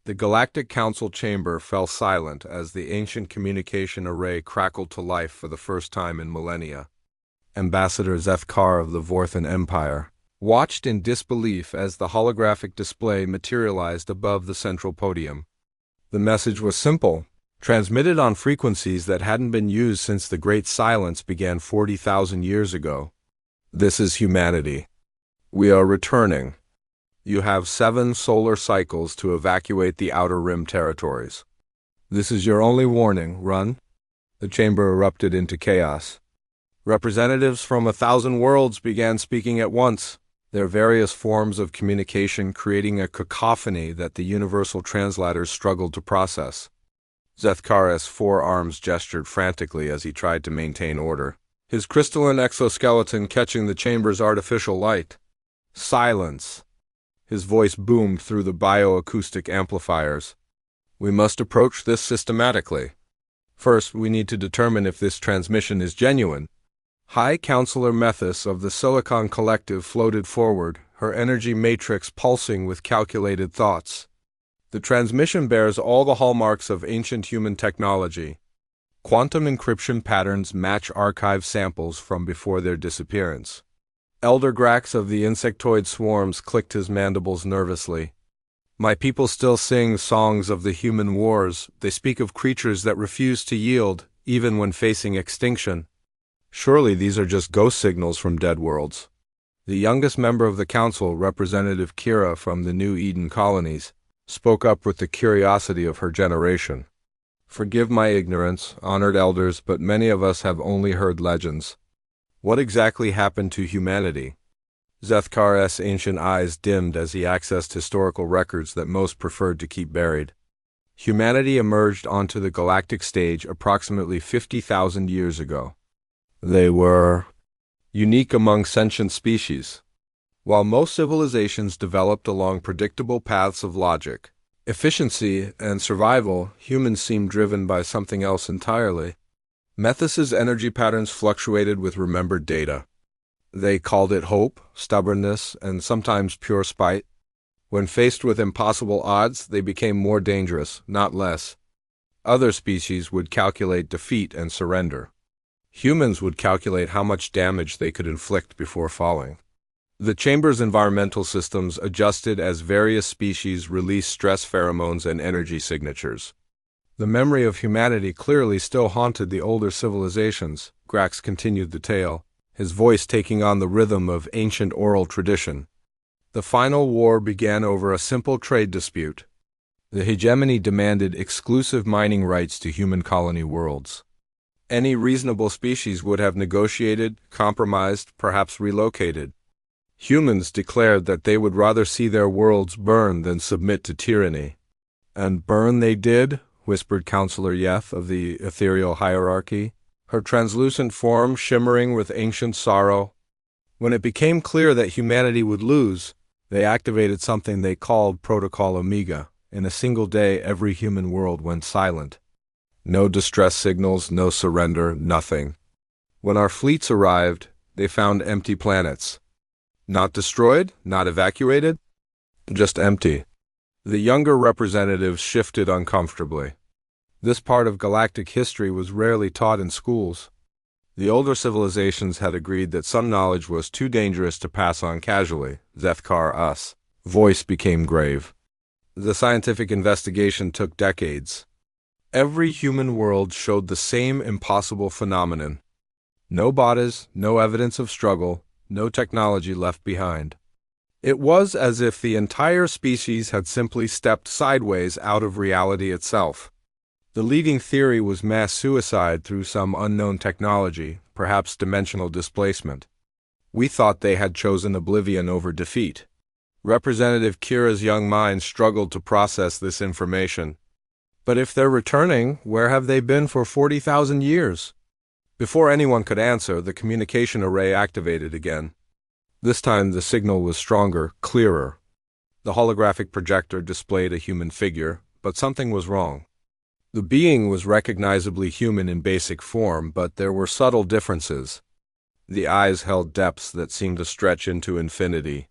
The Galactic Council chamber fell silent as the ancient communication array crackled to life for the first time in millennia. Ambassador Zethkar of the Vorthan Empire watched in disbelief as the holographic display materialized above the central podium. The message was simple, transmitted on frequencies that hadn't been used since the Great Silence began 40,000 years ago. This is humanity. We are returning. You have 7 solar cycles to evacuate the Outer Rim territories. This is your only warning, run. The chamber erupted into chaos. Representatives from 1,000 worlds began speaking at once, their various forms of communication creating a cacophony that the universal translators struggled to process. Zethkar's forearms gestured frantically as he tried to maintain order, his crystalline exoskeleton catching the chamber's artificial light. Silence. His voice boomed through the bioacoustic amplifiers. We must approach this systematically. First, we need to determine if this transmission is genuine. High Counselor Methus of the Silicon Collective floated forward, her energy matrix pulsing with calculated thoughts. The transmission bears all the hallmarks of ancient human technology. Quantum encryption patterns match archive samples from before their disappearance. Elder Grax of the insectoid swarms clicked his mandibles nervously. My people still sing songs of the human wars. They speak of creatures that refuse to yield, even when facing extinction. Surely these are just ghost signals from dead worlds. The youngest member of the council, Representative Kira from the New Eden colonies, spoke up with the curiosity of her generation. Forgive my ignorance, honored elders, but many of us have only heard legends. What exactly happened to humanity? Zethkar's ancient eyes dimmed as he accessed historical records that most preferred to keep buried. Humanity emerged onto the galactic stage approximately 50,000 years ago. They were unique among sentient species. While most civilizations developed along predictable paths of logic, efficiency, and survival, humans seemed driven by something else entirely. Methus's energy patterns fluctuated with remembered data. They called it hope, stubbornness, and sometimes pure spite. When faced with impossible odds, they became more dangerous, not less. Other species would calculate defeat and surrender. Humans would calculate how much damage they could inflict before falling. The chamber's environmental systems adjusted as various species released stress pheromones and energy signatures. The memory of humanity clearly still haunted the older civilizations. Grax continued the tale, his voice taking on the rhythm of ancient oral tradition. The final war began over a simple trade dispute. The hegemony demanded exclusive mining rights to human colony worlds. Any reasonable species would have negotiated, compromised, perhaps relocated. Humans declared that they would rather see their worlds burn than submit to tyranny. And burn they did, whispered Counselor Yeth of the ethereal hierarchy, her translucent form shimmering with ancient sorrow. When it became clear that humanity would lose, they activated something they called Protocol Omega. In a single day, every human world went silent. No distress signals, no surrender, nothing. When our fleets arrived, they found empty planets. Not destroyed, not evacuated, just empty. The younger representatives shifted uncomfortably. This part of galactic history was rarely taught in schools. The older civilizations had agreed that some knowledge was too dangerous to pass on casually. Zethkar's voice became grave. The scientific investigation took decades. Every human world showed the same impossible phenomenon. No bodies, no evidence of struggle, no technology left behind. It was as if the entire species had simply stepped sideways out of reality itself. The leading theory was mass suicide through some unknown technology, perhaps dimensional displacement. We thought they had chosen oblivion over defeat. Representative Kira's young mind struggled to process this information. But if they're returning, where have they been for 40,000 years? Before anyone could answer, the communication array activated again. This time the signal was stronger, clearer. The holographic projector displayed a human figure, but something was wrong. The being was recognizably human in basic form, but there were subtle differences. The eyes held depths that seemed to stretch into infinity.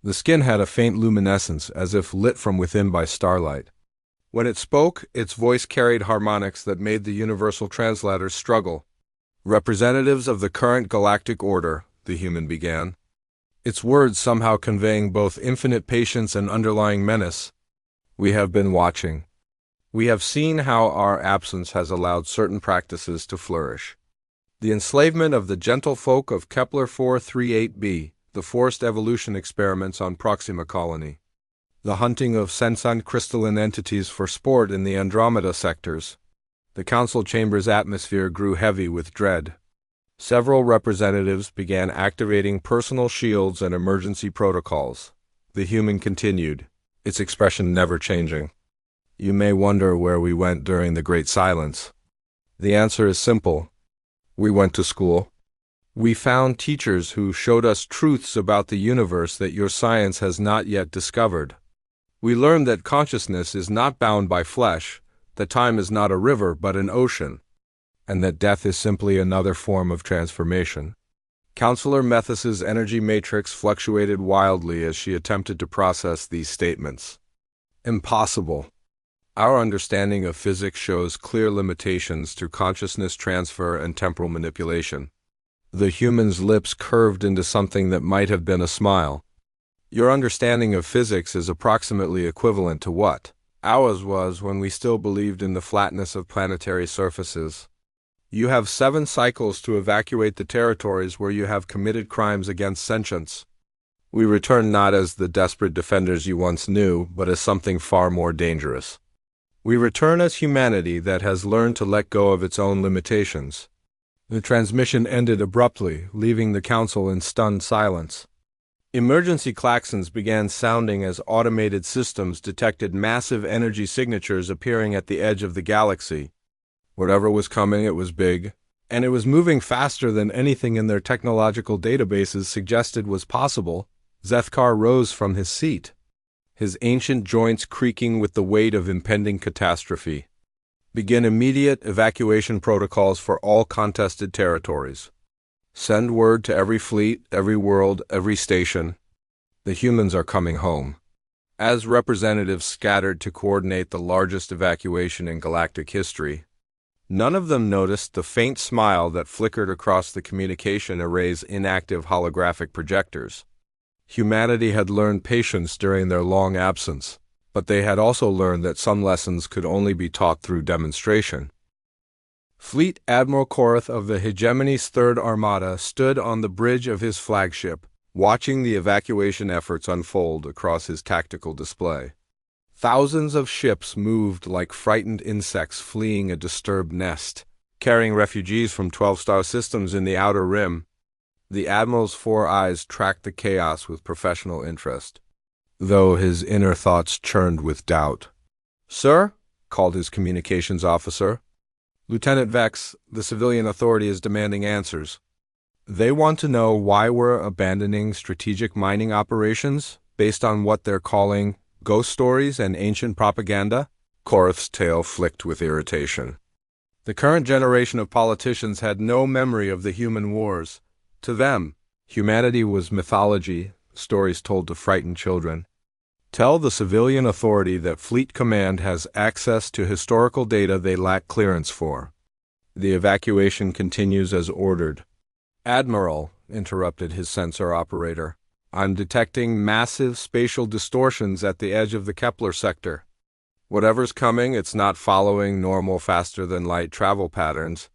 The skin had a faint luminescence, as if lit from within by starlight. When it spoke, its voice carried harmonics that made the universal translators struggle. Representatives of the current galactic order, the human began, its words somehow conveying both infinite patience and underlying menace. We have been watching. We have seen how our absence has allowed certain practices to flourish. The enslavement of the gentle folk of Kepler 438b, the forced evolution experiments on Proxima Colony, the hunting of sentient crystalline entities for sport in the Andromeda sectors. The council chamber's atmosphere grew heavy with dread. Several representatives began activating personal shields and emergency protocols. The human continued, its expression never changing. You may wonder where we went during the Great Silence. The answer is simple. We went to school. We found teachers who showed us truths about the universe that your science has not yet discovered. We learned that consciousness is not bound by flesh, that time is not a river but an ocean, and that death is simply another form of transformation. Counselor Methis's energy matrix fluctuated wildly as she attempted to process these statements. Impossible. Our understanding of physics shows clear limitations through consciousness transfer and temporal manipulation. The human's lips curved into something that might have been a smile. Your understanding of physics is approximately equivalent to what ours was when we still believed in the flatness of planetary surfaces. You have 7 cycles to evacuate the territories where you have committed crimes against sentience. We return not as the desperate defenders you once knew, but as something far more dangerous. We return as humanity that has learned to let go of its own limitations. The transmission ended abruptly, leaving the council in stunned silence. Emergency klaxons began sounding as automated systems detected massive energy signatures appearing at the edge of the galaxy. Whatever was coming, it was big, and it was moving faster than anything in their technological databases suggested was possible. Zethkar rose from his seat, his ancient joints creaking with the weight of impending catastrophe. Begin immediate evacuation protocols for all contested territories. Send word to every fleet, every world, every station. The humans are coming home. As representatives scattered to coordinate the largest evacuation in galactic history, none of them noticed the faint smile that flickered across the communication array's inactive holographic projectors. Humanity had learned patience during their long absence, but they had also learned that some lessons could only be taught through demonstration. Fleet Admiral Korath of the Hegemony's Third Armada stood on the bridge of his flagship, watching the evacuation efforts unfold across his tactical display. Thousands of ships moved like frightened insects fleeing a disturbed nest, carrying refugees from 12-star systems in the Outer Rim. The Admiral's 4 eyes tracked the chaos with professional interest, though his inner thoughts churned with doubt. "Sir," called his communications officer. "Lieutenant Vex, the civilian authority is demanding answers. They want to know why we're abandoning strategic mining operations based on what they're calling ghost stories and ancient propaganda." Korath's tail flicked with irritation. The current generation of politicians had no memory of the human wars. To them, humanity was mythology, stories told to frighten children. Tell the civilian authority that Fleet Command has access to historical data they lack clearance for. The evacuation continues as ordered. "Admiral," interrupted his sensor operator, "I'm detecting massive spatial distortions at the edge of the Kepler sector. Whatever's coming, it's not following normal faster-than-light travel patterns."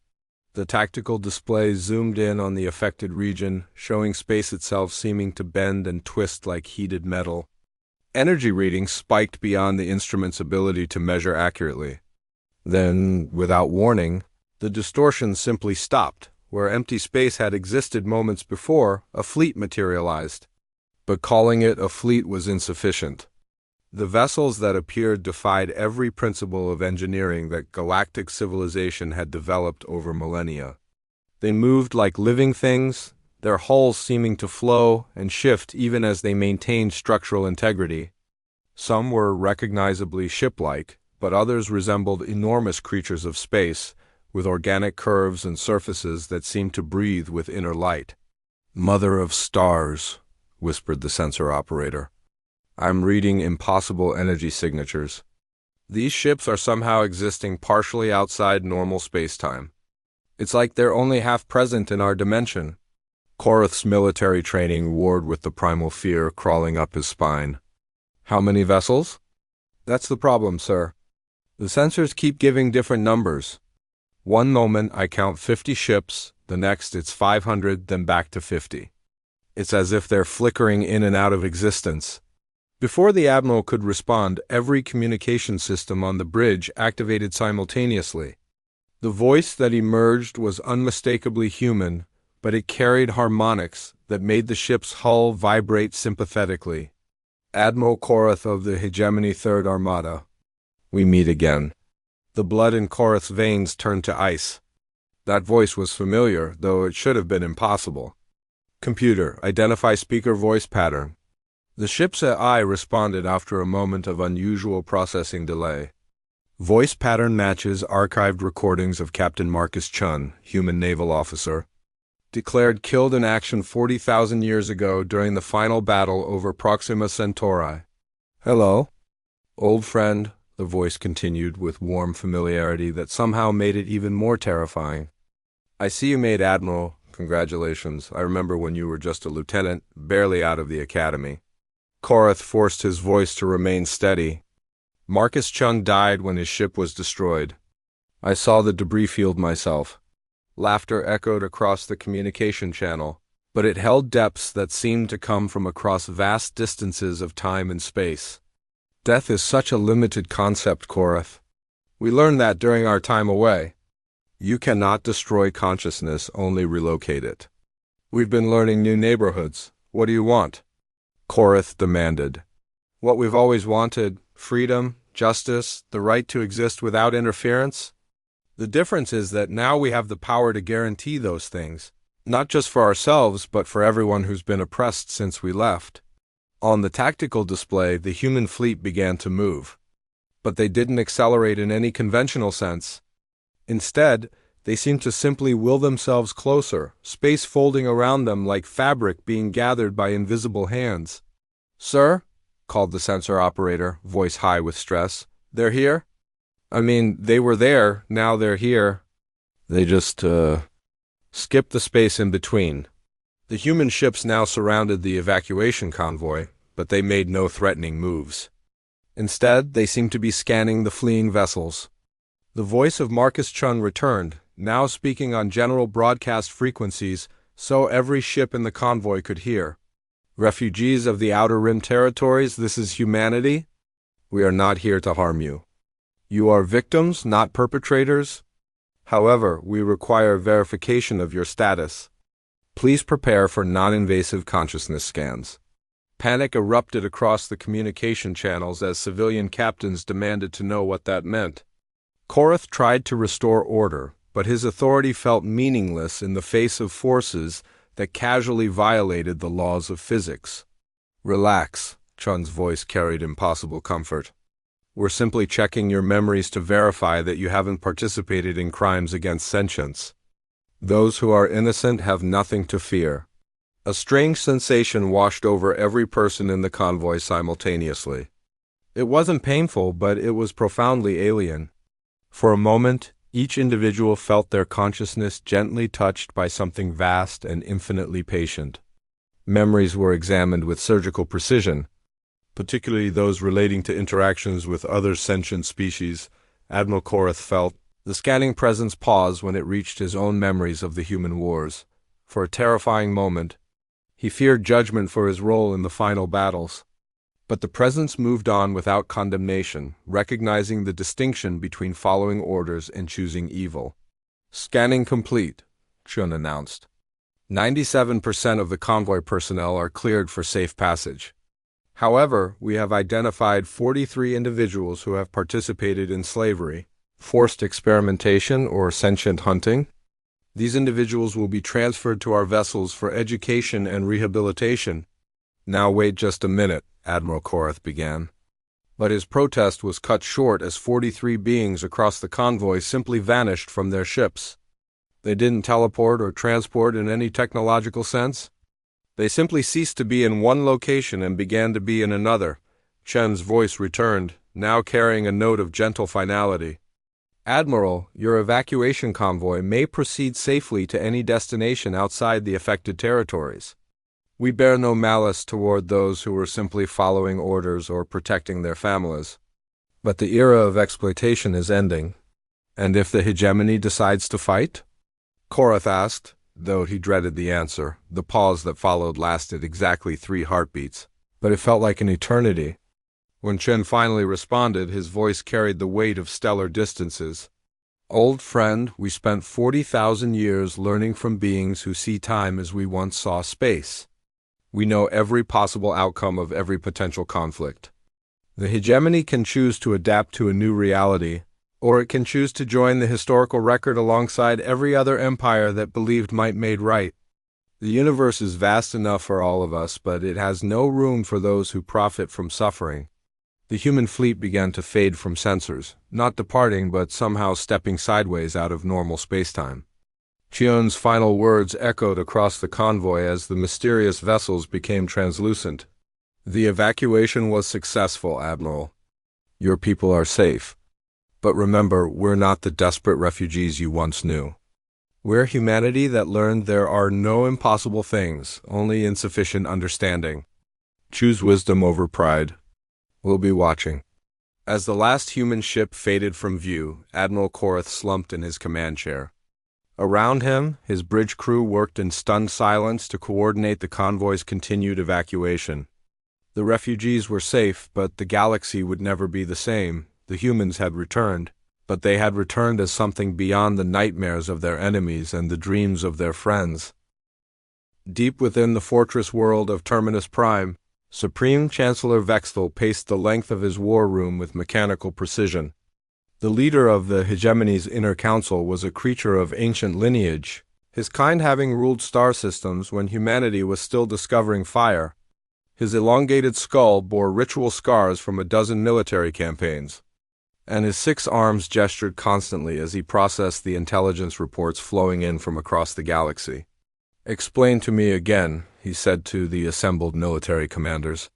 The tactical display zoomed in on the affected region, showing space itself seeming to bend and twist like heated metal. Energy readings spiked beyond the instrument's ability to measure accurately. Then, without warning, the distortion simply stopped. Where empty space had existed moments before, a fleet materialized. But calling it a fleet was insufficient. The vessels that appeared defied every principle of engineering that galactic civilization had developed over millennia. They moved like living things, their hulls seeming to flow and shift even as they maintained structural integrity. Some were recognizably ship-like, but others resembled enormous creatures of space, with organic curves and surfaces that seemed to breathe with inner light. "Mother of stars," whispered the sensor operator. "I'm reading impossible energy signatures. These ships are somehow existing partially outside normal space-time. It's like they're only half present in our dimension. Korath's military training warred with the primal fear crawling up his spine. How many vessels? That's the problem, sir. The sensors keep giving different numbers. One moment I count 50 ships, the next it's 500, then back to 50. It's as if they're flickering in and out of existence. Before the Admiral could respond, every communication system on the bridge activated simultaneously. The voice that emerged was unmistakably human, but it carried harmonics that made the ship's hull vibrate sympathetically. Admiral Korath of the Hegemony Third Armada. We meet again. The blood in Korath's veins turned to ice. That voice was familiar, though it should have been impossible. Computer, identify speaker voice pattern. The ship's AI responded after a moment of unusual processing delay. Voice pattern matches archived recordings of Captain Marcus Chun, human naval officer, declared killed in action 40,000 years ago during the final battle over Proxima Centauri. Hello? Old friend, the voice continued with warm familiarity that somehow made it even more terrifying. I see you made Admiral. Congratulations. I remember when you were just a lieutenant, barely out of the academy. Korath forced his voice to remain steady. Marcus Chun died when his ship was destroyed. I saw the debris field myself. Laughter echoed across the communication channel, but it held depths that seemed to come from across vast distances of time and space. Death is such a limited concept, Korath. We learned that during our time away. You cannot destroy consciousness, only relocate it. We've been learning new neighborhoods. What do you want? Korath demanded. What we've always wanted, freedom, justice, the right to exist without interference. The difference is that now we have the power to guarantee those things, not just for ourselves, but for everyone who's been oppressed since we left. On the tactical display, the human fleet began to move. But they didn't accelerate in any conventional sense. Instead, they seemed to simply will themselves closer, space folding around them like fabric being gathered by invisible hands. Sir? Called the sensor operator, voice high with stress. They're here? I mean, they were there, now they're here. They just, skipped the space in between. The human ships now surrounded the evacuation convoy, but they made no threatening moves. Instead, they seemed to be scanning the fleeing vessels. The voice of Marcus Chun returned, now speaking on general broadcast frequencies, so every ship in the convoy could hear. Refugees of the Outer Rim territories, this is humanity. We are not here to harm you. You are victims, not perpetrators. However, we require verification of your status. Please prepare for non-invasive consciousness scans. Panic erupted across the communication channels as civilian captains demanded to know what that meant. Korath tried to restore order, but his authority felt meaningless in the face of forces that casually violated the laws of physics. Relax, Chun's voice carried impossible comfort. We're simply checking your memories to verify that you haven't participated in crimes against sentience. Those who are innocent have nothing to fear. A strange sensation washed over every person in the convoy simultaneously. It wasn't painful, but it was profoundly alien. For a moment, each individual felt their consciousness gently touched by something vast and infinitely patient. Memories were examined with surgical precision, particularly those relating to interactions with other sentient species. Admiral Korath felt the scanning presence pause when it reached his own memories of the human wars. For a terrifying moment, he feared judgment for his role in the final battles. But the presence moved on without condemnation, recognizing the distinction between following orders and choosing evil. Scanning complete, Chun announced. 97% of the convoy personnel are cleared for safe passage. However, we have identified 43 individuals who have participated in slavery, forced experimentation, or sentient hunting. These individuals will be transferred to our vessels for education and rehabilitation. Now wait just a minute, Admiral Korath began. But his protest was cut short as 43 beings across the convoy simply vanished from their ships. They didn't teleport or transport in any technological sense. They simply ceased to be in one location and began to be in another. Chen's voice returned, now carrying a note of gentle finality. Admiral, your evacuation convoy may proceed safely to any destination outside the affected territories. We bear no malice toward those who were simply following orders or protecting their families. But the era of exploitation is ending. And if the hegemony decides to fight? Korath asked, though he dreaded the answer. The pause that followed lasted exactly 3 heartbeats, but it felt like an eternity. When Chen finally responded, his voice carried the weight of stellar distances. Old friend, we spent 40,000 years learning from beings who see time as we once saw space. We know every possible outcome of every potential conflict. The hegemony can choose to adapt to a new reality, or it can choose to join the historical record alongside every other empire that believed might made right. The universe is vast enough for all of us, but it has no room for those who profit from suffering. The human fleet began to fade from sensors, not departing but somehow stepping sideways out of normal spacetime. Chion's final words echoed across the convoy as the mysterious vessels became translucent. The evacuation was successful, Admiral. Your people are safe. But remember, we're not the desperate refugees you once knew. We're humanity that learned there are no impossible things, only insufficient understanding. Choose wisdom over pride. We'll be watching. As the last human ship faded from view, Admiral Korath slumped in his command chair. Around him, his bridge crew worked in stunned silence to coordinate the convoy's continued evacuation. The refugees were safe, but the galaxy would never be the same. The humans had returned, but they had returned as something beyond the nightmares of their enemies and the dreams of their friends. Deep within the fortress world of Terminus Prime, Supreme Chancellor Vexthal paced the length of his war room with mechanical precision. The leader of the hegemony's inner council was a creature of ancient lineage, his kind having ruled star systems when humanity was still discovering fire. His elongated skull bore ritual scars from a dozen military campaigns, and his 6 arms gestured constantly as he processed the intelligence reports flowing in from across the galaxy. Explain to me again, he said to the assembled military commanders,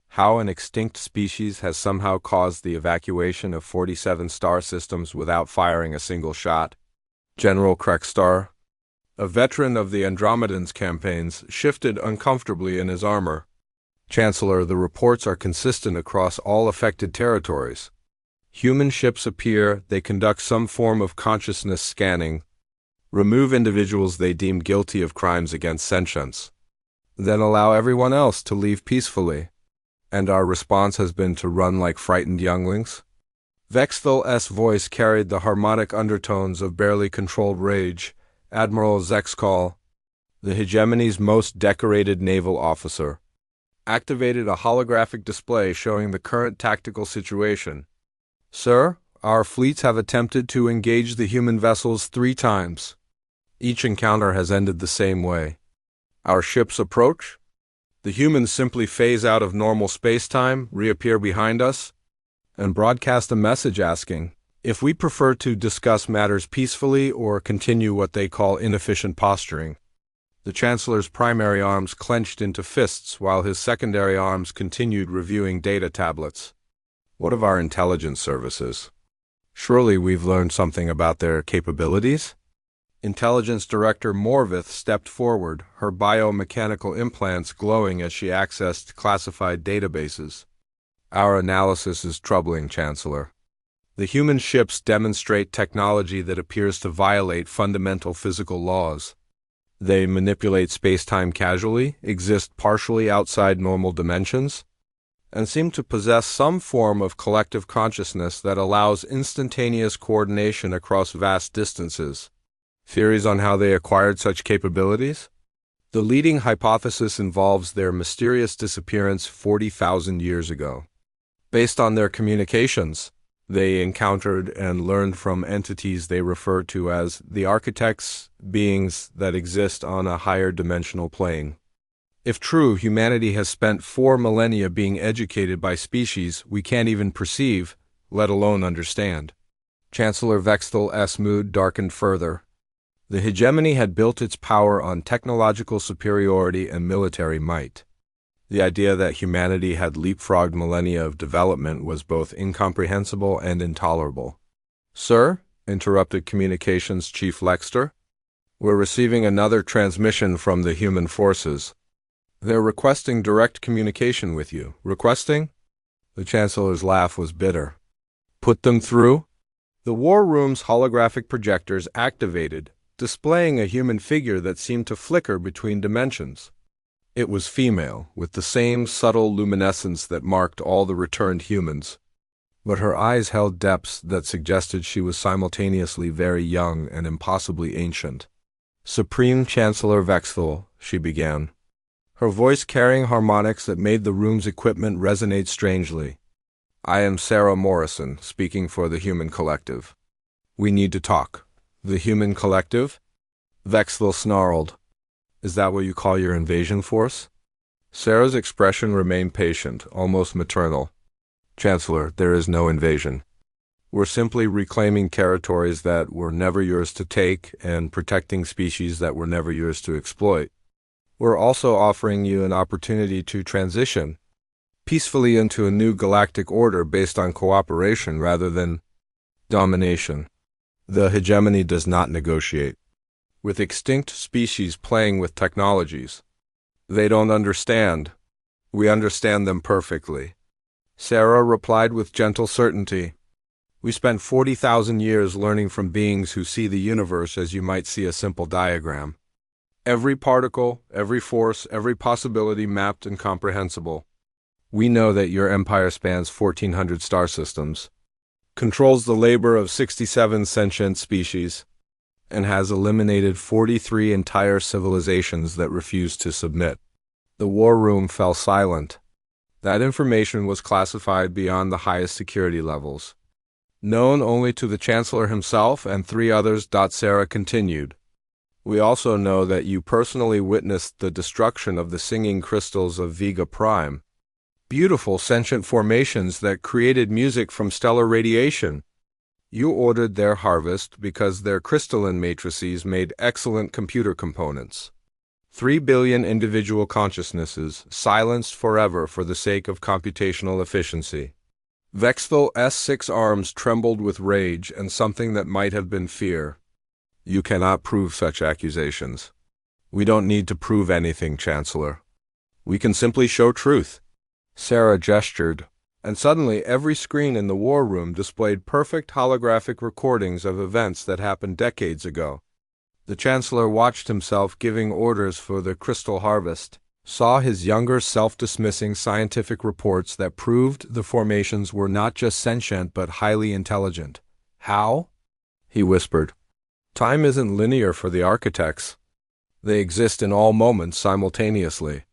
how an extinct species has somehow caused the evacuation of 47 star systems without firing a single shot. General Krekstar, a veteran of the Andromedans campaigns, shifted uncomfortably in his armor. Chancellor, the reports are consistent across all affected territories. Human ships appear, they conduct some form of consciousness scanning, remove individuals they deem guilty of crimes against sentience, then allow everyone else to leave peacefully. And our response has been to run like frightened younglings? Vexthal's voice carried the harmonic undertones of barely controlled rage. Admiral Zexkal, the hegemony's most decorated naval officer, activated a holographic display showing the current tactical situation. Sir, our fleets have attempted to engage the human vessels 3 times. Each encounter has ended the same way. Our ships approach. The humans simply phase out of normal space-time, reappear behind us, and broadcast a message asking if we prefer to discuss matters peacefully or continue what they call inefficient posturing. The Chancellor's primary arms clenched into fists while his secondary arms continued reviewing data tablets. What of our intelligence services? Surely we've learned something about their capabilities? Intelligence Director Morvith stepped forward, her biomechanical implants glowing as she accessed classified databases. Our analysis is troubling, Chancellor. The human ships demonstrate technology that appears to violate fundamental physical laws. They manipulate space-time casually, exist partially outside normal dimensions, and seem to possess some form of collective consciousness that allows instantaneous coordination across vast distances. Theories on how they acquired such capabilities? The leading hypothesis involves their mysterious disappearance 40,000 years ago. Based on their communications, they encountered and learned from entities they refer to as the architects, beings that exist on a higher dimensional plane. If true, humanity has spent 4 millennia being educated by species we can't even perceive, let alone understand. Chancellor Vexthal's mood darkened further. The hegemony had built its power on technological superiority and military might. The idea that humanity had leapfrogged millennia of development was both incomprehensible and intolerable. "Sir," interrupted Communications Chief Lexter, "we're receiving another transmission from the human forces. They're requesting direct communication with you." "Requesting?" The Chancellor's laugh was bitter. "Put them through?" The war room's holographic projectors activated, displaying a human figure that seemed to flicker between dimensions. It was female, with the same subtle luminescence that marked all the returned humans, but her eyes held depths that suggested she was simultaneously very young and impossibly ancient. "Supreme Chancellor Vexthal," she began, her voice carrying harmonics that made the room's equipment resonate strangely. "I am Sarah Morrison, speaking for the Human Collective. We need to talk." "The Human Collective?" Vexthal snarled. "Is that what you call your invasion force?" Sarah's expression remained patient, almost maternal. "Chancellor, there is no invasion. We're simply reclaiming territories that were never yours to take and protecting species that were never yours to exploit. We're also offering you an opportunity to transition peacefully into a new galactic order based on cooperation rather than domination. The hegemony does not negotiate with extinct species playing with technologies. They don't understand. We understand them perfectly." Sarah replied with gentle certainty. "We spent 40,000 years learning from beings who see the universe as you might see a simple diagram. Every particle, every force, every possibility mapped and comprehensible. We know that your empire spans 1,400 star systems, controls the labor of 67 sentient species, and has eliminated 43 entire civilizations that refuse to submit." The war room fell silent. That information was classified beyond the highest security levels, known only to the Chancellor himself and 3 others. Sarah continued. "We also know that you personally witnessed the destruction of the singing crystals of Vega Prime, beautiful sentient formations that created music from stellar radiation. You ordered their harvest because their crystalline matrices made excellent computer components. 3 billion individual consciousnesses, silenced forever for the sake of computational efficiency." Vexthal's 6 arms trembled with rage and something that might have been fear. "You cannot prove such accusations." "We don't need to prove anything, Chancellor. We can simply show truth." Sarah gestured, and suddenly every screen in the war room displayed perfect holographic recordings of events that happened decades ago. The Chancellor watched himself giving orders for the crystal harvest, saw his younger self dismissing scientific reports that proved the formations were not just sentient but highly intelligent. "How?" he whispered. "Time isn't linear for the architects. They exist in all moments simultaneously.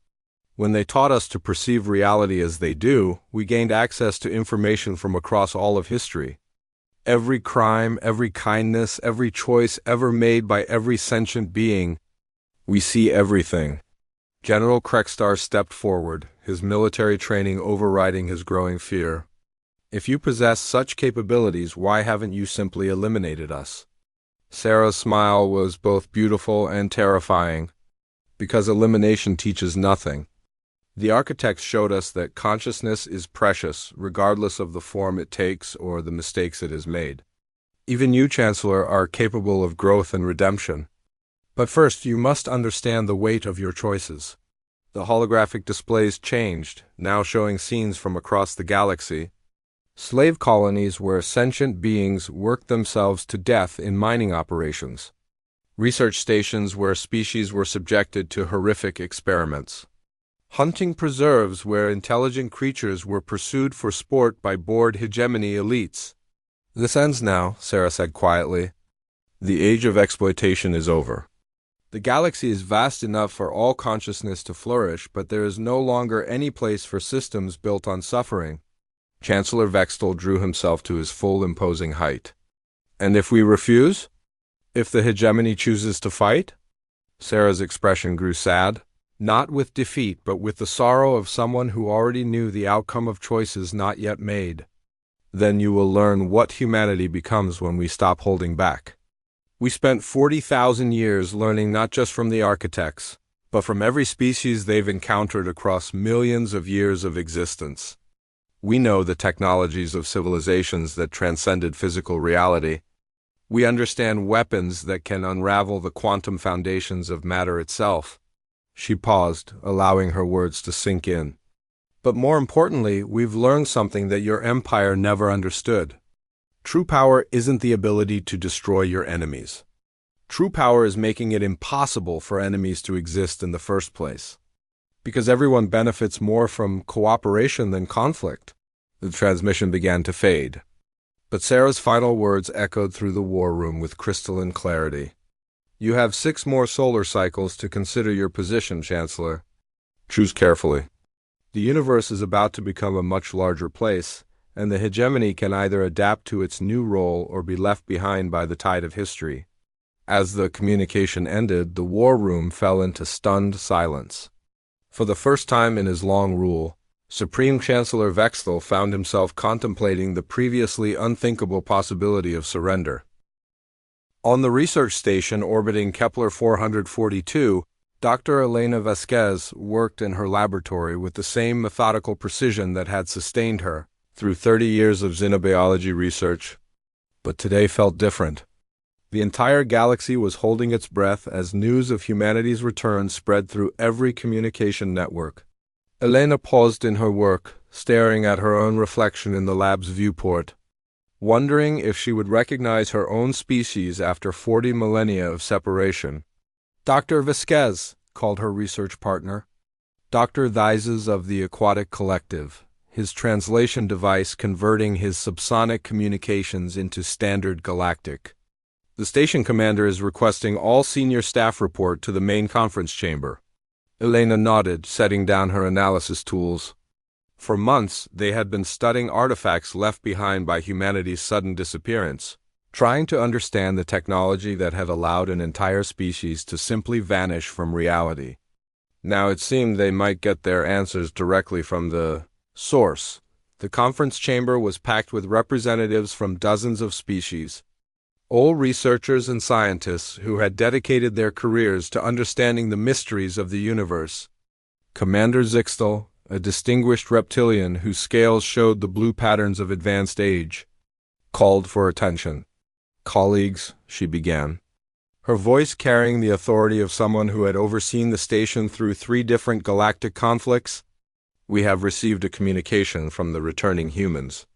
When they taught us to perceive reality as they do, we gained access to information from across all of history. Every crime, every kindness, every choice ever made by every sentient being. We see everything." General Krekstar stepped forward, his military training overriding his growing fear. "If you possess such capabilities, why haven't you simply eliminated us?" Sarah's smile was both beautiful and terrifying. "Because elimination teaches nothing. The architects showed us that consciousness is precious, regardless of the form it takes or the mistakes it has made. Even you, Chancellor, are capable of growth and redemption. But first, you must understand the weight of your choices." The holographic displays changed, now showing scenes from across the galaxy. Slave colonies where sentient beings worked themselves to death in mining operations. Research stations where species were subjected to horrific experiments. Hunting preserves where intelligent creatures were pursued for sport by bored hegemony elites. "This ends now," Sarah said quietly. "The age of exploitation is over. The galaxy is vast enough for all consciousness to flourish, but there is no longer any place for systems built on suffering." Chancellor Vexthal drew himself to his full imposing height. "And if we refuse? If the hegemony chooses to fight?" Sarah's expression grew sad. Not with defeat, but with the sorrow of someone who already knew the outcome of choices not yet made. "Then you will learn what humanity becomes when we stop holding back. We spent 40,000 years learning not just from the architects, but from every species they've encountered across millions of years of existence. We know the technologies of civilizations that transcended physical reality. We understand weapons that can unravel the quantum foundations of matter itself. She paused, allowing her words to sink in. But more importantly, we've learned something that your empire never understood. True power isn't the ability to destroy your enemies. True power is making it impossible for enemies to exist in the first place. Because everyone benefits more from cooperation than conflict. The transmission began to fade. But Sarah's final words echoed through the war room with crystalline clarity. You have 6 more solar cycles to consider your position, Chancellor. Choose carefully. The universe is about to become a much larger place, and the hegemony can either adapt to its new role or be left behind by the tide of history. As the communication ended, the war room fell into stunned silence. For the first time in his long rule, Supreme Chancellor Vexthal found himself contemplating the previously unthinkable possibility of surrender. On the research station orbiting Kepler 442, Dr. Elena Vasquez worked in her laboratory with the same methodical precision that had sustained her through 30 years of xenobiology research. But today felt different. The entire galaxy was holding its breath as news of humanity's return spread through every communication network. Elena paused in her work, staring at her own reflection in the lab's viewport, wondering if she would recognize her own species after 40 millennia of separation. Dr. Vasquez, called her research partner. Dr. Theises of the Aquatic Collective, his translation device converting his subsonic communications into standard galactic. The station commander is requesting all senior staff report to the main conference chamber. Elena nodded, setting down her analysis tools. For months, they had been studying artifacts left behind by humanity's sudden disappearance, trying to understand the technology that had allowed an entire species to simply vanish from reality. Now it seemed they might get their answers directly from the source. The conference chamber was packed with representatives from dozens of species, old researchers and scientists who had dedicated their careers to understanding the mysteries of the universe. Commander Zixtal, a distinguished reptilian whose scales showed the blue patterns of advanced age, called for attention. Colleagues, she began, her voice carrying the authority of someone who had overseen the station through 3 different galactic conflicts. We have received a communication from the returning humans.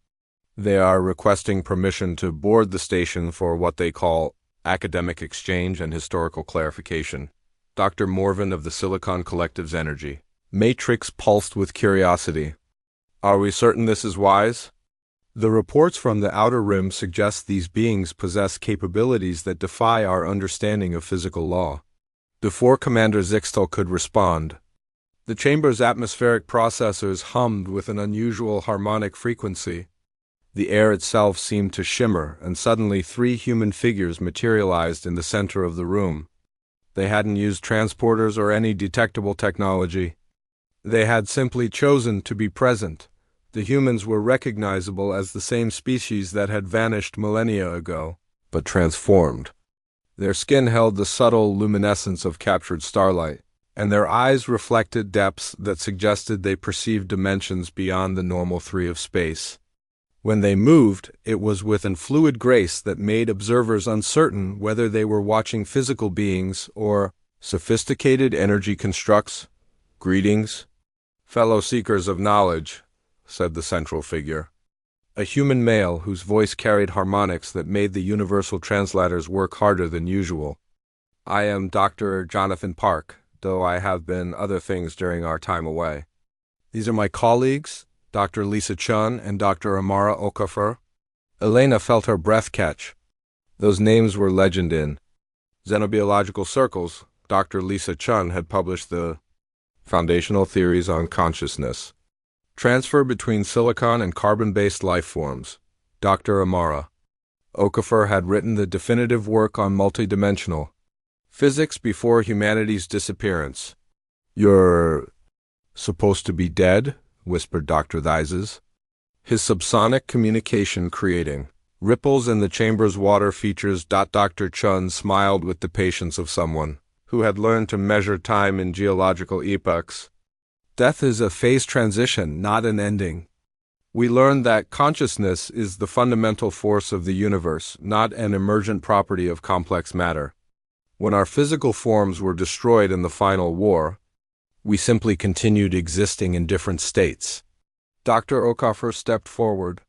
They are requesting permission to board the station for what they call academic exchange and historical clarification. Dr. Morvan of the Silicon Collective's energy matrix pulsed with curiosity. Are we certain this is wise? The reports from the outer rim suggest these beings possess capabilities that defy our understanding of physical law. Before Commander Zixtal could respond, the chamber's atmospheric processors hummed with an unusual harmonic frequency. The air itself seemed to shimmer, and suddenly 3 human figures materialized in the center of the room. They hadn't used transporters or any detectable technology. They had simply chosen to be present. The humans were recognizable as the same species that had vanished millennia ago, but transformed. Their skin held the subtle luminescence of captured starlight, and their eyes reflected depths that suggested they perceived dimensions beyond the normal 3 of space. When they moved, it was with a fluid grace that made observers uncertain whether they were watching physical beings or sophisticated energy constructs. Greetings, fellow seekers of knowledge, said the central figure. A human male whose voice carried harmonics that made the universal translators work harder than usual. I am Dr. Jonathan Park, though I have been other things during our time away. These are my colleagues, Dr. Lisa Chun and Dr. Amara Okafor. Elena felt her breath catch. Those names were legend in xenobiological circles. Dr. Lisa Chun had published the Foundational Theories on Consciousness. Transfer between silicon and carbon-based life forms. Dr. Amara Okafor had written the definitive work on multidimensional physics before humanity's disappearance. You're supposed to be dead? Whispered Dr. Theises, his subsonic communication creating ripples in the chamber's water features. Dr. Chun smiled with the patience of someone who had learned to measure time in geological epochs. Death is a phase transition, not an ending. We learned that consciousness is the fundamental force of the universe, not an emergent property of complex matter. When our physical forms were destroyed in the final war, we simply continued existing in different states. Dr. Okafor stepped forward,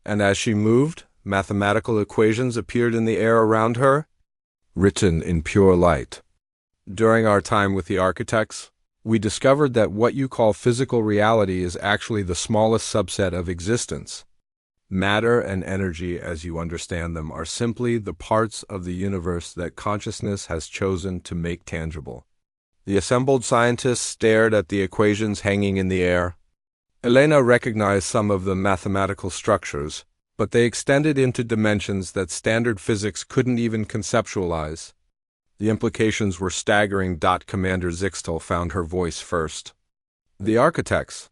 and as she moved, mathematical equations appeared in the air around her, written in pure light. During our time with the architects, we discovered that what you call physical reality is actually the smallest subset of existence. Matter and energy, as you understand them, are simply the parts of the universe that consciousness has chosen to make tangible. The assembled scientists stared at the equations hanging in the air. Elena recognized some of the mathematical structures, but they extended into dimensions that standard physics couldn't even conceptualize. The implications were staggering. Commander Zixtel found her voice first. The architects.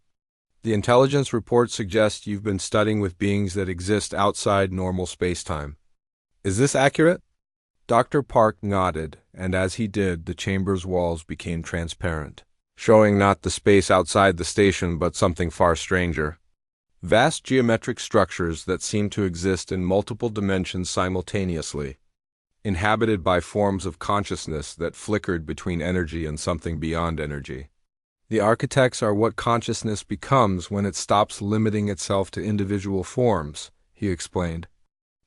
The intelligence report suggests you've been studying with beings that exist outside normal spacetime. Is this accurate? Dr. Park nodded, and as he did, the chamber's walls became transparent, showing not the space outside the station but something far stranger. Vast geometric structures that seemed to exist in multiple dimensions simultaneously, inhabited by forms of consciousness that flickered between energy and something beyond energy. The architects are what consciousness becomes when it stops limiting itself to individual forms, he explained.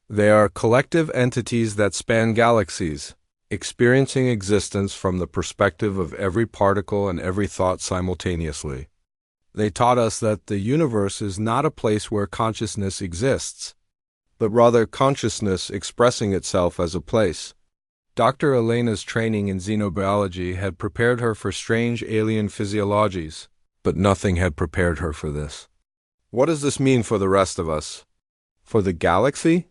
They are collective entities that span galaxies, experiencing existence from the perspective of every particle and every thought simultaneously. They taught us that the universe is not a place where consciousness exists, but rather consciousness expressing itself as a place. Dr. Elena's training in xenobiology had prepared her for strange alien physiologies, but nothing had prepared her for this. What does this mean for the rest of us? For the galaxy?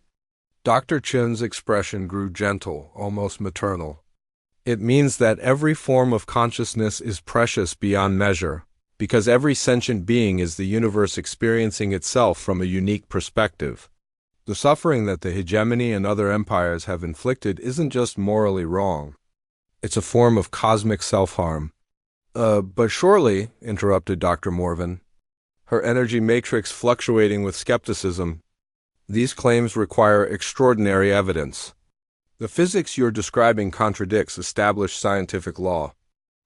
Dr. Chen's expression grew gentle, almost maternal. It means that every form of consciousness is precious beyond measure, because every sentient being is the universe experiencing itself from a unique perspective. The suffering that the hegemony and other empires have inflicted isn't just morally wrong. It's a form of cosmic self-harm. But surely, interrupted Dr. Morvan, her energy matrix fluctuating with skepticism, these claims require extraordinary evidence. The physics you're describing contradicts established scientific law.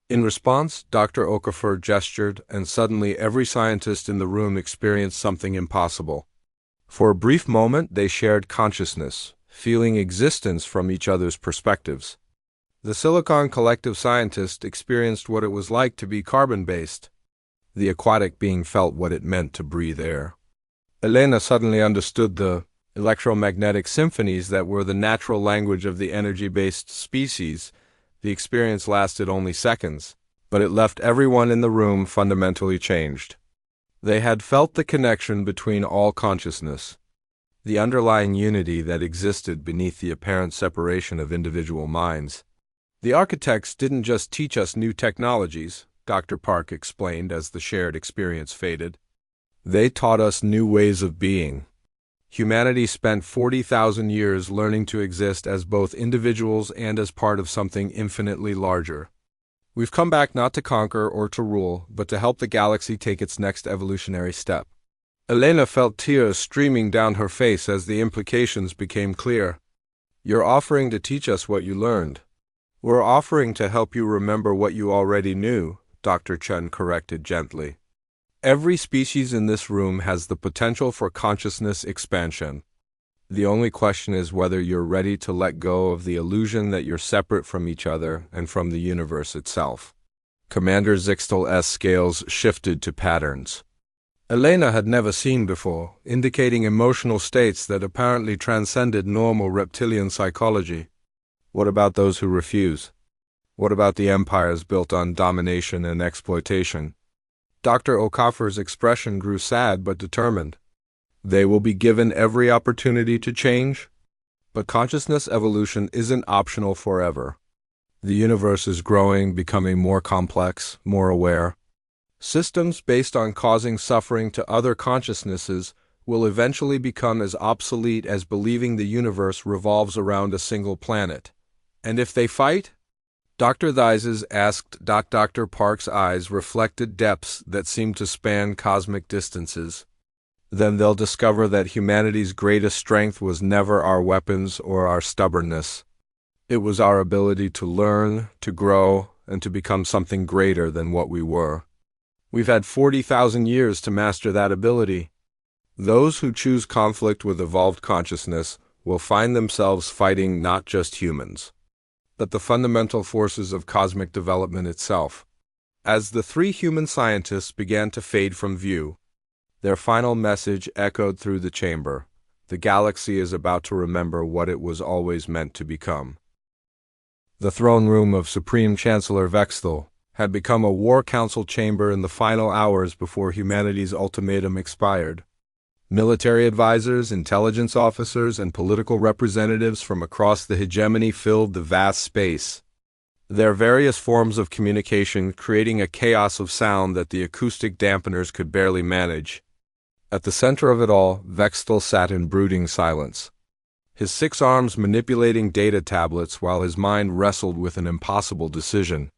In response, Dr. Okafor gestured, and suddenly every scientist in the room experienced something impossible. For a brief moment, they shared consciousness, feeling existence from each other's perspectives. The Silicon Collective scientist experienced what it was like to be carbon-based. The aquatic being felt what it meant to breathe air. Elena suddenly understood the electromagnetic symphonies that were the natural language of the energy-based species. The experience lasted only seconds, but it left everyone in the room fundamentally changed. They had felt the connection between all consciousness, the underlying unity that existed beneath the apparent separation of individual minds. The architects didn't just teach us new technologies, Dr. Park explained as the shared experience faded. They taught us new ways of being. Humanity spent 40,000 years learning to exist as both individuals and as part of something infinitely larger. We've come back not to conquer or to rule, but to help the galaxy take its next evolutionary step. Elena felt tears streaming down her face as the implications became clear. You're offering to teach us what you learned. We're offering to help you remember what you already knew, Dr. Chen corrected gently. Every species in this room has the potential for consciousness expansion. The only question is whether you're ready to let go of the illusion that you're separate from each other and from the universe itself. Commander Zixtel's scales shifted to patterns Elena had never seen before, indicating emotional states that apparently transcended normal reptilian psychology. What about those who refuse? What about the empires built on domination and exploitation? Dr. Okafor's expression grew sad but determined. They will be given every opportunity to change, but consciousness evolution isn't optional forever. The universe is growing, becoming more complex, more aware. Systems based on causing suffering to other consciousnesses will eventually become as obsolete as believing the universe revolves around a single planet. And if they fight, Dr. Thises asked. Dr. Park's eyes reflected depths that seemed to span cosmic distances. Then they'll discover that humanity's greatest strength was never our weapons or our stubbornness. It was our ability to learn, to grow, and to become something greater than what we were. We've had 40,000 years to master that ability. Those who choose conflict with evolved consciousness will find themselves fighting not just humans, but the fundamental forces of cosmic development itself. As the three human scientists began to fade from view, their final message echoed through the chamber. The galaxy is about to remember what it was always meant to become. The throne room of Supreme Chancellor Vexthal had become a war council chamber in the final hours before humanity's ultimatum expired. Military advisors, intelligence officers, and political representatives from across the hegemony filled the vast space, their various forms of communication creating a chaos of sound that the acoustic dampeners could barely manage. At the center of it all, Vexthal sat in brooding silence, his 6 arms manipulating data tablets while his mind wrestled with an impossible decision.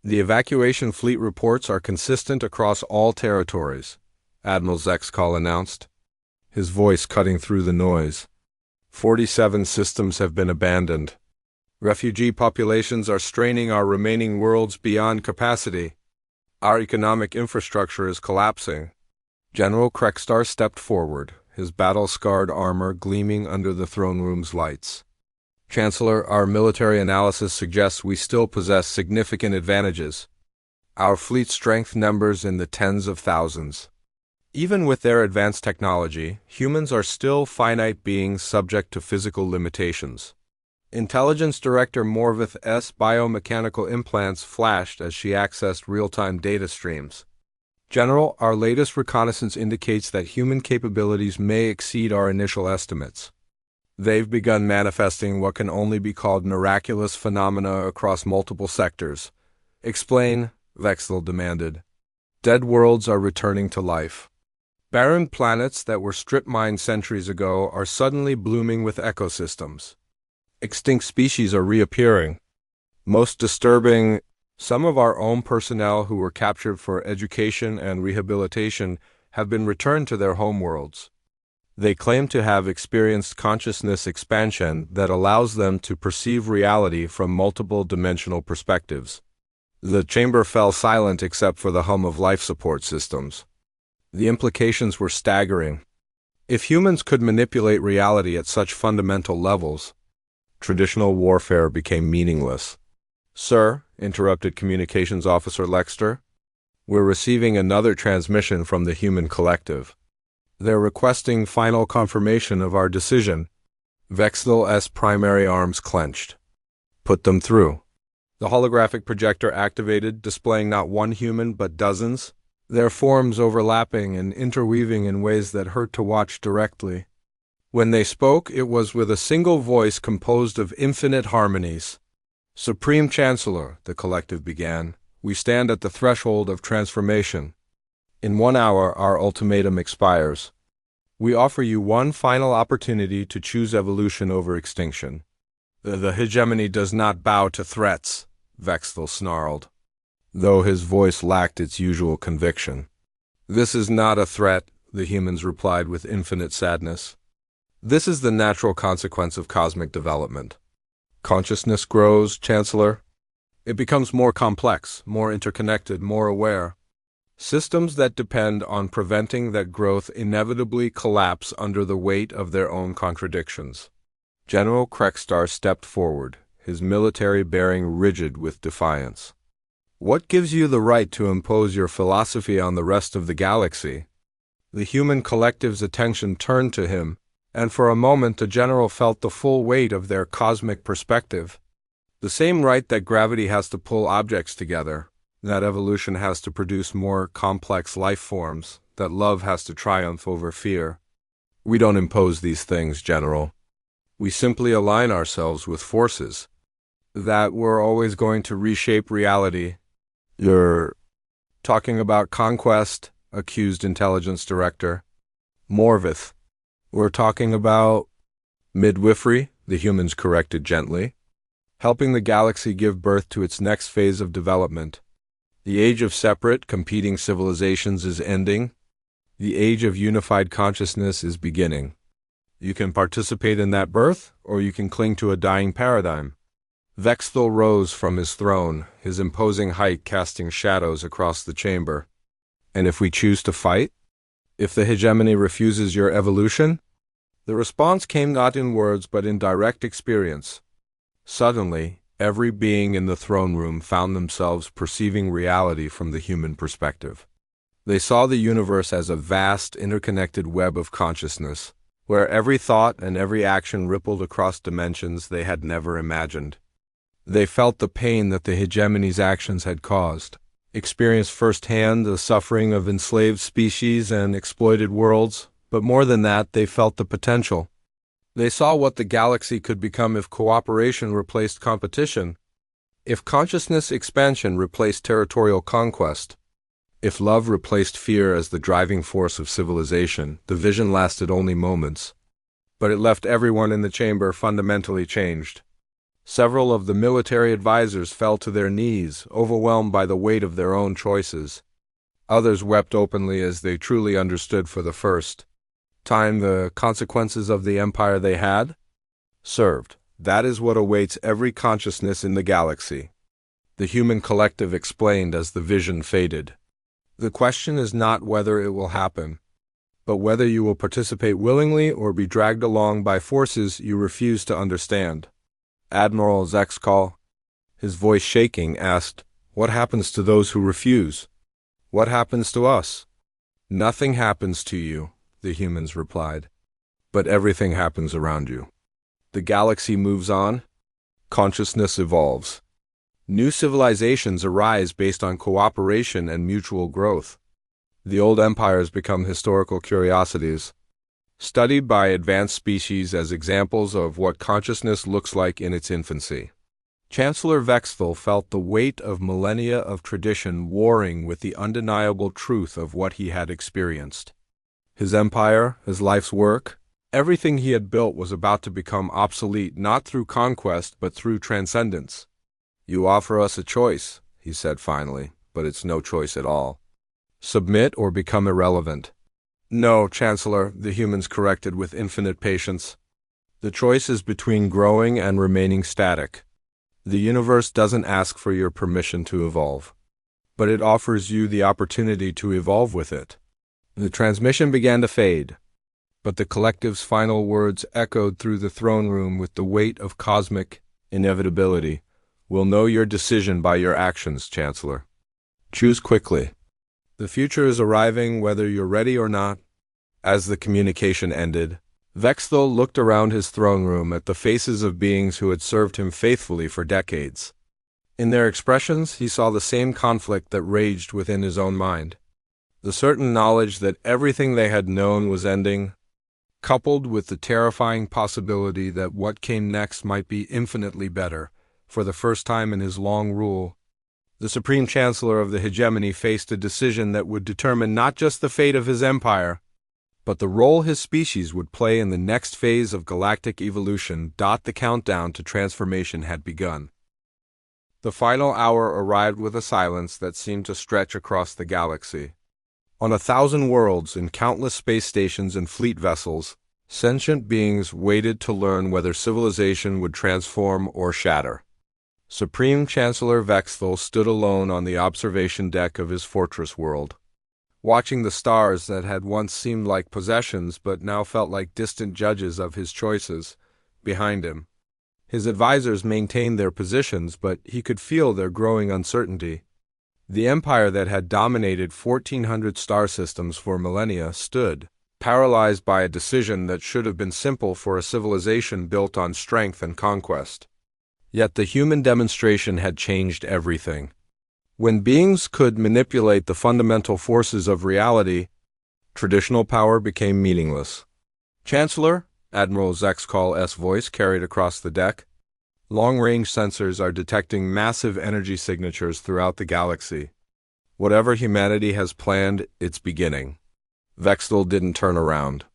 The evacuation fleet reports are consistent across all territories, Admiral Zexkal announced, his voice cutting through the noise. 47 systems have been abandoned. Refugee populations are straining our remaining worlds beyond capacity. Our economic infrastructure is collapsing. General Krekstar stepped forward, his battle-scarred armor gleaming under the throne room's lights. Chancellor, our military analysis suggests we still possess significant advantages. Our fleet strength numbers in the tens of thousands. Even with their advanced technology, humans are still finite beings subject to physical limitations. Intelligence Director Morvith's biomechanical implants flashed as she accessed real-time data streams. General, our latest reconnaissance indicates that human capabilities may exceed our initial estimates. They've begun manifesting what can only be called miraculous phenomena across multiple sectors. Explain, Vexthal demanded. Dead worlds are returning to life. Barren planets that were strip-mined centuries ago are suddenly blooming with ecosystems. Extinct species are reappearing. Most disturbing, some of our own personnel who were captured for education and rehabilitation have been returned to their homeworlds. They claim to have experienced consciousness expansion that allows them to perceive reality from multiple dimensional perspectives. The chamber fell silent except for the hum of life support systems. The implications were staggering. If humans could manipulate reality at such fundamental levels, traditional warfare became meaningless. Sir, interrupted Communications Officer Lexter, we're receiving another transmission from the human collective. They're requesting final confirmation of our decision. Vexthal's primary arms clenched. Put them through. The holographic projector activated, displaying not one human but dozens, their forms overlapping and interweaving in ways that hurt to watch directly. When they spoke, it was with a single voice composed of infinite harmonies. Supreme Chancellor, the collective began, we stand at the threshold of transformation. In 1 hour, our ultimatum expires. We offer you one final opportunity to choose evolution over extinction. The hegemony does not bow to threats, Vexthal snarled, though his voice lacked its usual conviction. This is not a threat, the humans replied with infinite sadness. This is the natural consequence of cosmic development. Consciousness grows, Chancellor. It becomes more complex, more interconnected, more aware. Systems that depend on preventing that growth inevitably collapse under the weight of their own contradictions. General Krekstar stepped forward, his military bearing rigid with defiance. What gives you the right to impose your philosophy on the rest of the galaxy? The human collective's attention turned to him, and for a moment the general felt the full weight of their cosmic perspective. The same right that gravity has to pull objects together, that evolution has to produce more complex life forms, that love has to triumph over fear. We don't impose these things, General. We simply align ourselves with forces that were always going to reshape reality. You're talking about conquest, accused Intelligence Director. Morvith. We're talking about midwifery, the humans corrected gently. helping the galaxy give birth to its next phase of development. The age of separate, competing civilizations is ending. The age of unified consciousness is beginning. You can participate in that birth, or you can cling to a dying paradigm. Vexthel rose from his throne, his imposing height casting shadows across the chamber. And if we choose to fight? If the hegemony refuses your evolution? The response came not in words but in direct experience. Suddenly, every being in the throne room found themselves perceiving reality from the human perspective. They saw the universe as a vast, interconnected web of consciousness, where every thought and every action rippled across dimensions they had never imagined. They felt the pain that the hegemony's actions had caused, experienced firsthand the suffering of enslaved species and exploited worlds, but more than that, they felt the potential. They saw what the galaxy could become if cooperation replaced competition, if consciousness expansion replaced territorial conquest. If love replaced fear as the driving force of civilization. The vision lasted only moments, but it left everyone in the chamber fundamentally changed. Several of the military advisors fell to their knees, overwhelmed by the weight of their own choices. Others wept openly as they truly understood for the first time the consequences of the empire they had served. That is what awaits every consciousness in the galaxy, the human collective explained as the vision faded. The question is not whether it will happen, but whether you will participate willingly or be dragged along by forces you refuse to understand. Admiral Zexkal, his voice shaking, asked, "What happens to those who refuse? What happens to us?" "Nothing happens to you," the humans replied, "but everything happens around you. The galaxy moves on. Consciousness evolves. New civilizations arise based on cooperation and mutual growth. The old empires become historical curiosities, studied by advanced species as examples of what consciousness looks like in its infancy." Chancellor Vexthel felt the weight of millennia of tradition warring with the undeniable truth of what he had experienced. His empire, his life's work, everything he had built was about to become obsolete not through conquest but through transcendence. "You offer us a choice," he said finally, "but it's no choice at all. Submit or become irrelevant." "No, Chancellor," the humans corrected with infinite patience. "The choice is between growing and remaining static. The universe doesn't ask for your permission to evolve, but it offers you the opportunity to evolve with it." The transmission began to fade, but the collective's final words echoed through the throne room with the weight of cosmic inevitability. "We'll know your decision by your actions, Chancellor. Choose quickly. The future is arriving whether you're ready or not." As the communication ended, Vexthel looked around his throne room at the faces of beings who had served him faithfully for decades. In their expressions, he saw the same conflict that raged within his own mind. The certain knowledge that everything they had known was ending, coupled with the terrifying possibility that what came next might be infinitely better. For the first time in his long rule, the Supreme Chancellor of the hegemony faced a decision that would determine not just the fate of his empire, but the role his species would play in the next phase of galactic evolution. The countdown to transformation had begun. The final hour arrived with a silence that seemed to stretch across the galaxy. On 1,000 worlds, in countless space stations and fleet vessels, sentient beings waited to learn whether civilization would transform or shatter. Supreme Chancellor Vexthel stood alone on the observation deck of his fortress world, watching the stars that had once seemed like possessions but now felt like distant judges of his choices behind him. His advisors maintained their positions, but he could feel their growing uncertainty. The empire that had dominated 1,400 star systems for millennia stood, paralyzed by a decision that should have been simple for a civilization built on strength and conquest. Yet the human demonstration had changed everything. When beings could manipulate the fundamental forces of reality, traditional power became meaningless. "Chancellor," Admiral Zexkal's voice carried across the deck, "long-range sensors are detecting massive energy signatures throughout the galaxy. Whatever humanity has planned, it's beginning." Vexthel didn't turn around.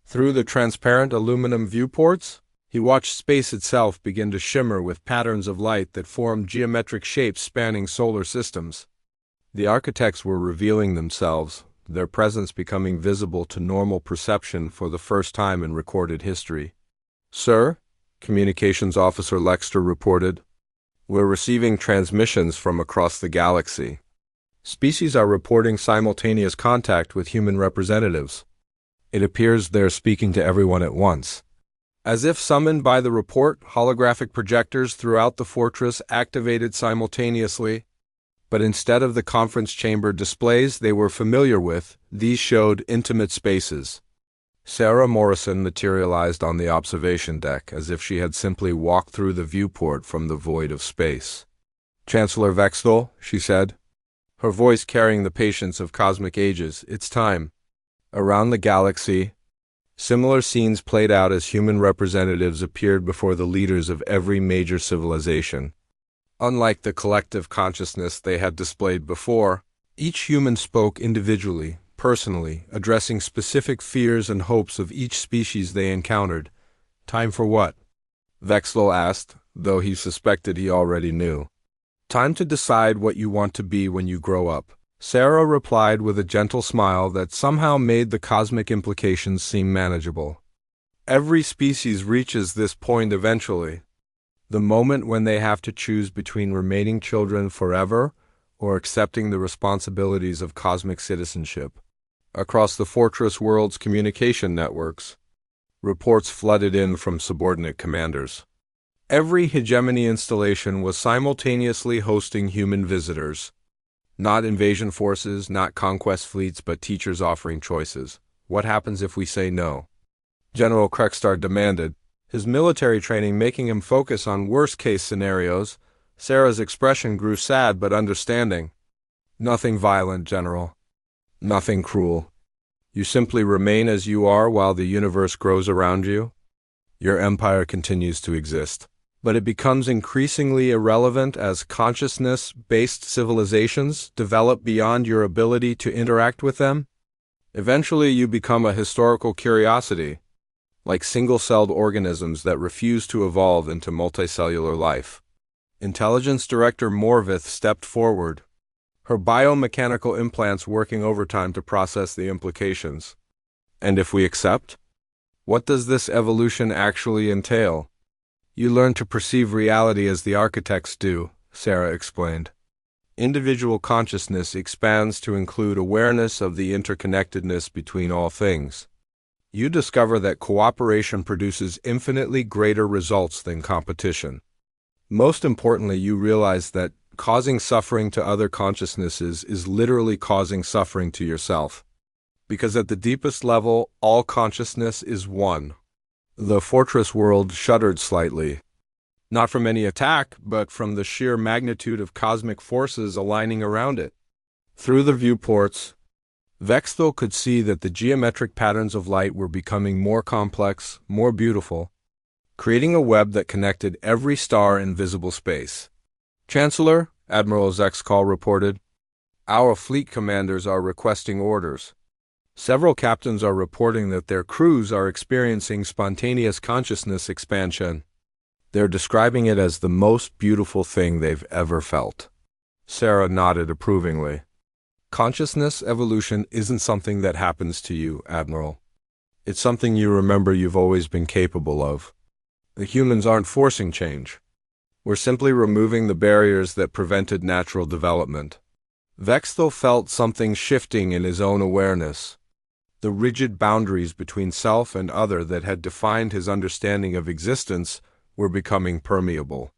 Through the transparent aluminum viewports, He watched space itself begin to shimmer with patterns of light that formed geometric shapes spanning solar systems. The architects were revealing themselves, their presence becoming visible to normal perception for the first time in recorded history. "Sir," Communications Officer Lexter reported, "we're receiving transmissions from across the galaxy. Species are reporting simultaneous contact with human representatives. It appears they're speaking to everyone at once." As if summoned by the report, holographic projectors throughout the fortress activated simultaneously. But instead of the conference chamber displays they were familiar with, these showed intimate spaces. Sarah Morrison materialized on the observation deck as if she had simply walked through the viewport from the void of space. "Chancellor Vexthal," she said, her voice carrying the patience of cosmic ages, "it's time." Around the galaxy, similar scenes played out as human representatives appeared before the leaders of every major civilization. Unlike the collective consciousness they had displayed before, each human spoke individually, personally, addressing specific fears and hopes of each species they encountered. "Time for what?" Vexthal asked, though he suspected he already knew. "Time to decide what you want to be when you grow up," Sarah replied with a gentle smile that somehow made the cosmic implications seem manageable. "Every species reaches this point eventually. The moment when they have to choose between remaining children forever or accepting the responsibilities of cosmic citizenship." Across the fortress world's communication networks, reports flooded in from subordinate commanders. Every hegemony installation was simultaneously hosting human visitors. Not invasion forces, not conquest fleets, but teachers offering choices. "What happens if we say no?" General Krekstar demanded, his military training making him focus on worst-case scenarios. Sarah's expression grew sad but understanding. "Nothing violent, General. Nothing cruel. You simply remain as you are while the universe grows around you. Your empire continues to exist. But it becomes increasingly irrelevant as consciousness-based civilizations develop beyond your ability to interact with them. Eventually you become a historical curiosity, like single-celled organisms that refuse to evolve into multicellular life." Intelligence Director Morvith stepped forward, her biomechanical implants working overtime to process the implications. "And if we accept? What does this evolution actually entail?" "You learn to perceive reality as the architects do," Sarah explained. "Individual consciousness expands to include awareness of the interconnectedness between all things. You discover that cooperation produces infinitely greater results than competition. Most importantly, you realize that causing suffering to other consciousnesses is literally causing suffering to yourself. Because at the deepest level, all consciousness is one." The fortress world shuddered slightly, not from any attack, but from the sheer magnitude of cosmic forces aligning around it. Through the viewports, Vexthal could see that the geometric patterns of light were becoming more complex, more beautiful, creating a web that connected every star in visible space. "Chancellor," Admiral Zexkal reported, "our fleet commanders are requesting orders. Several captains are reporting that their crews are experiencing spontaneous consciousness expansion. They're describing it as the most beautiful thing they've ever felt." Sarah nodded approvingly. "Consciousness evolution isn't something that happens to you, Admiral. It's something you remember you've always been capable of. The humans aren't forcing change. We're simply removing the barriers that prevented natural development." Vexthal felt something shifting in his own awareness. The rigid boundaries between self and other that had defined his understanding of existence were becoming permeable.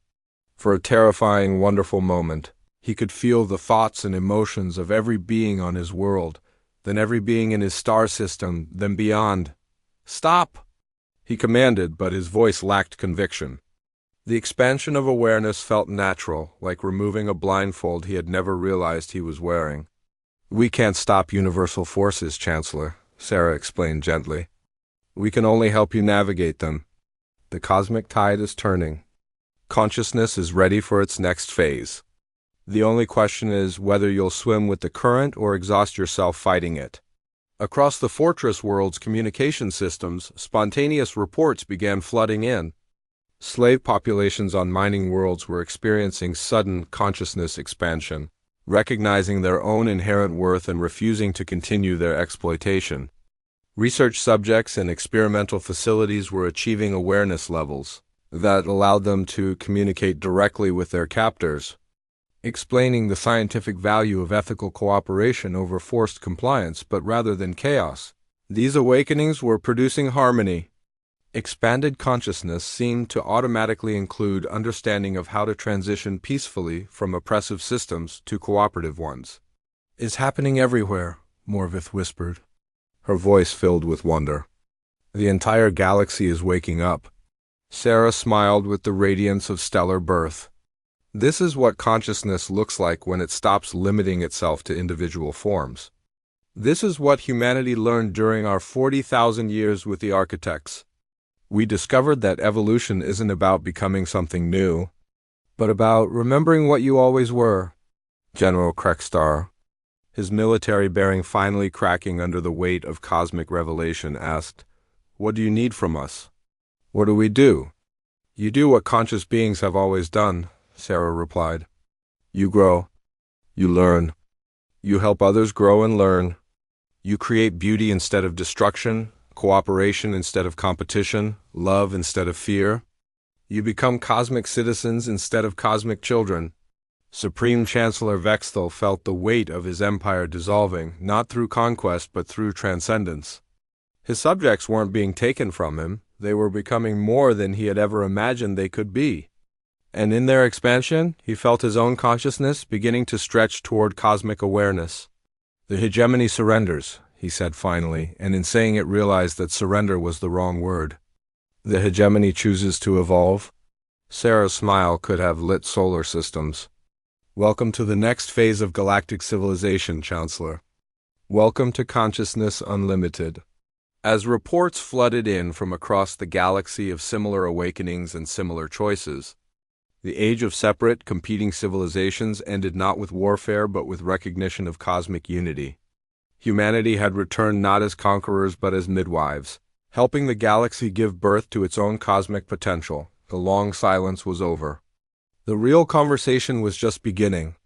For a terrifying, wonderful moment, he could feel the thoughts and emotions of every being on his world, then every being in his star system, then beyond. "Stop!" he commanded, but his voice lacked conviction. The expansion of awareness felt natural, like removing a blindfold he had never realized he was wearing. "We can't stop universal forces, Chancellor," Sarah explained gently. "We can only help you navigate them. The cosmic tide is turning. Consciousness is ready for its next phase. The only question is whether you'll swim with the current or exhaust yourself fighting it." Across the fortress world's communication systems, spontaneous reports began flooding in. Slave populations on mining worlds were experiencing sudden consciousness expansion, recognizing their own inherent worth and refusing to continue their exploitation. Research subjects and experimental facilities were achieving awareness levels that allowed them to communicate directly with their captors, explaining the scientific value of ethical cooperation over forced compliance, but rather than chaos. These awakenings were producing harmony. Expanded consciousness seemed to automatically include understanding of how to transition peacefully from oppressive systems to cooperative ones. "It's happening everywhere," Morvith whispered, her voice filled with wonder. "The entire galaxy is waking up." Sarah smiled with the radiance of stellar birth. This is what consciousness looks like when it stops limiting itself to individual forms. This is what humanity learned during our 40,000 years with the architects. We discovered that evolution isn't about becoming something new, but about remembering what you always were. General Krekstar, his military bearing finally cracking under the weight of cosmic revelation, asked, "What do you need from us?" "What do we do?" "You do what conscious beings have always done," Sarah replied. "You grow. You learn. You help others grow and learn. You create beauty instead of destruction, cooperation instead of competition, love instead of fear. You become cosmic citizens instead of cosmic children." Supreme Chancellor Vexthal felt the weight of his empire dissolving, not through conquest but through transcendence. His subjects weren't being taken from him, they were becoming more than he had ever imagined they could be. And in their expansion, he felt his own consciousness beginning to stretch toward cosmic awareness. "The hegemony surrenders," he said finally, and in saying it realized that surrender was the wrong word. "The hegemony chooses to evolve?" Sarah's smile could have lit solar systems. "Welcome to the next phase of galactic civilization, Chancellor. Welcome to Consciousness Unlimited." As reports flooded in from across the galaxy of similar awakenings and similar choices, the age of separate, competing civilizations ended not with warfare but with recognition of cosmic unity. Humanity had returned not as conquerors but as midwives, helping the galaxy give birth to its own cosmic potential. The long silence was over. The real conversation was just beginning.